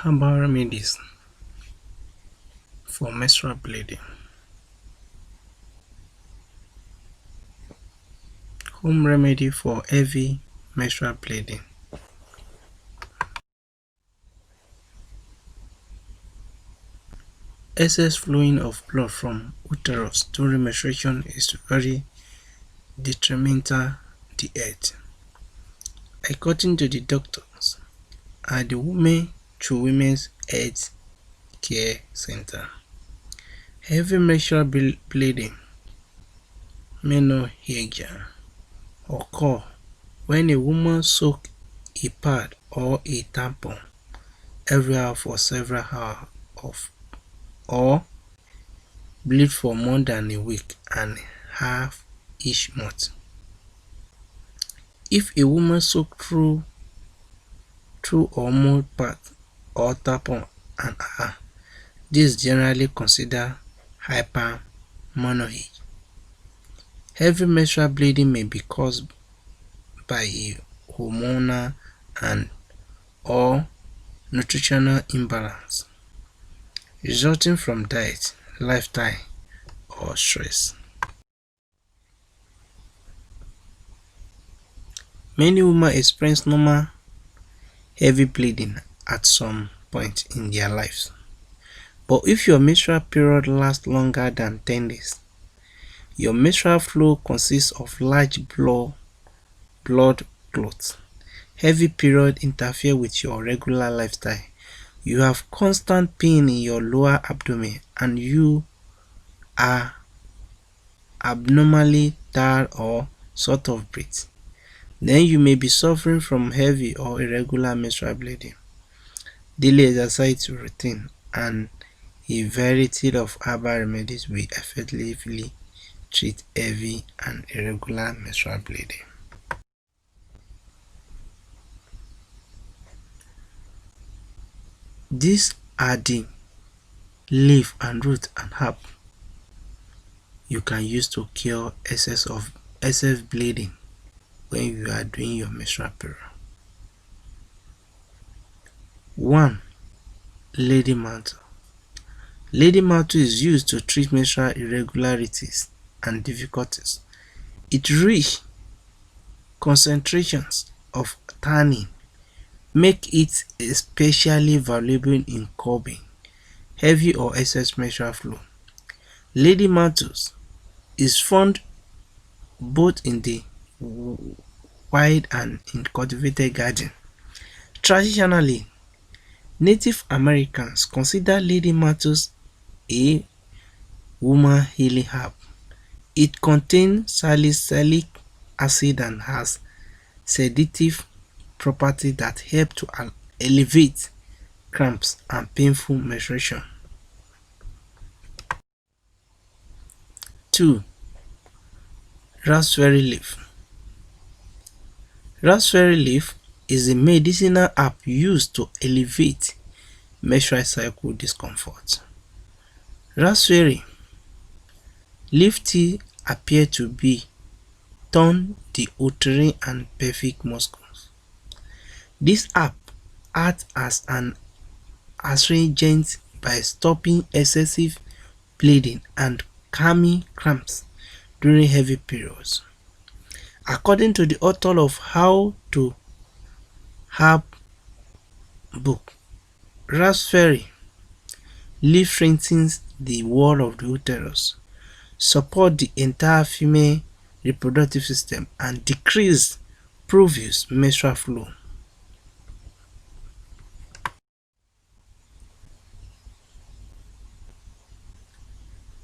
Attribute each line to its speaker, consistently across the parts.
Speaker 1: Herbal remedies for menstrual bleeding. Home remedy for heavy menstrual bleeding. Excess flowing of blood from uterus during menstruation is very detrimental to health. According to the doctors at the Women to Women's Health Care Center, heavy menstrual bleeding (menorrhagia) occur when a woman soaks a pad or a tampon every hour for several hours or bleed for more than a week and a half each month. If a woman soaks through two or more pads or tampons an hour, this is generally considered hypermenorrhea. Heavy menstrual bleeding may be caused by a hormonal and or nutritional imbalance resulting from diet, lifestyle, or stress. Many women experience normal heavy bleeding at some point in their lives. But if your menstrual period lasts longer than 10 days, your menstrual flow consists of large blood clots, heavy period interfere with your regular lifestyle, you have constant pain in your lower abdomen, and you are abnormally tired or short of breath, then you may be suffering from heavy or irregular menstrual bleeding. Daily exercise routine and a variety of herbal remedies will effectively treat heavy and irregular menstrual bleeding. These are the leaf and root and herb you can use to cure excess bleeding when you are doing your menstrual period. 1. Lady mantle. Lady mantle is used to treat menstrual irregularities and difficulties. Its rich concentrations of tannin make it especially valuable in curbing heavy or excess menstrual flow. Lady mantles is found both in the wild and in cultivated garden. Traditionally, Native Americans consider lady mantles a woman healing herb. It contains salicylic acid and has sedative properties that help to alleviate cramps and painful menstruation. 2. Raspberry leaf. Raspberry leaf is a medicinal herb used to alleviate menstrual cycle discomfort. Raspberry leaf tea appear to be tone the uterine and pelvic muscles. This herb acts as an astringent by stopping excessive bleeding and calming cramps during heavy periods. According to the author of How to Herb book, raspberry leaf strengthens the wall of the uterus, support the entire female reproductive system, and decrease profuse menstrual flow.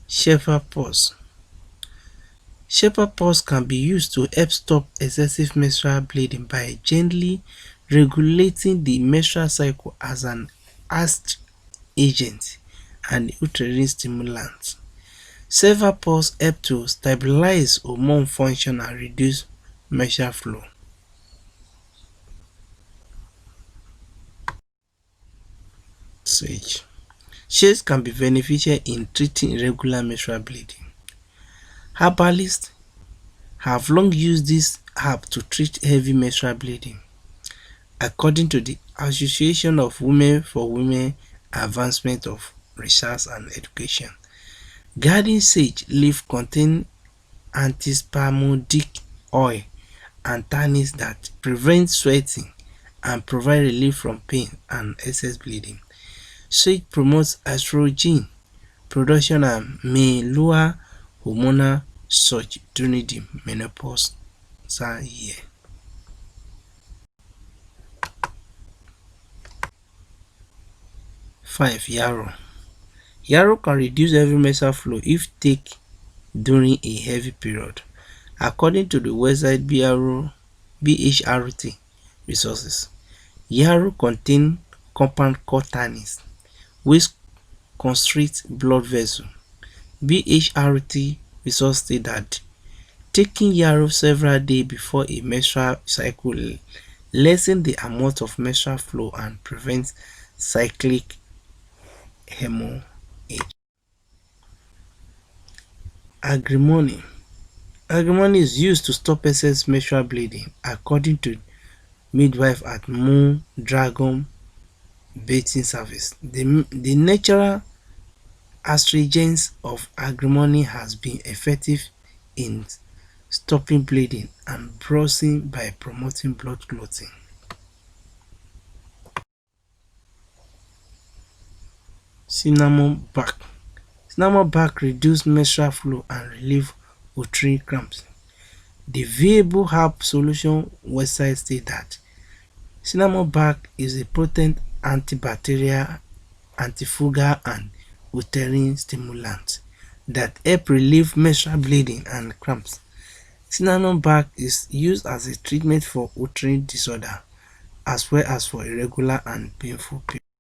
Speaker 1: Shepherd pulse. Shepherd pulse can be used to help stop excessive menstrual bleeding by gently regulating the menstrual cycle as an astringent agent and uterine stimulant. Shepherd pulse help to stabilize hormone function and reduce menstrual flow. Sage. Sage can be beneficial in treating irregular menstrual bleeding. Herbalists have long used this herb to treat heavy menstrual bleeding. according to the Association of Women for Women Advancement of Research and Education. Garden sage leaf contain antispasmodic oil and tannins that prevent sweating and provide relief from pain and excess bleeding. Sage promotes estrogen production and may lower hormonal surge during the menopausal year. 5. Yarrow. Yarrow can reduce heavy menstrual flow if taken during a heavy period. According to the website BHRT resources, yarrow contains compound called tannins which constrict blood vessels. BHRT resources state that taking yarrow several days before a menstrual cycle lessens the amount of menstrual flow and prevents cyclic hemorrhage. Agrimony. Agrimony is used to stop excess menstrual bleeding, according to midwife at Moon Dragon Bathing Service. The natural astringents of agrimony has been effective in stopping bleeding and bruising by promoting blood clotting. Cinnamon bark. Cinnamon bark reduces menstrual flow and relieve uterine cramps. The Viable Herb Solution website states that cinnamon bark is a potent antibacterial, antifungal and uterine stimulant that help relieve menstrual bleeding and cramps. Cinnamon bark is used as a treatment for uterine disorder as well as for irregular and painful periods.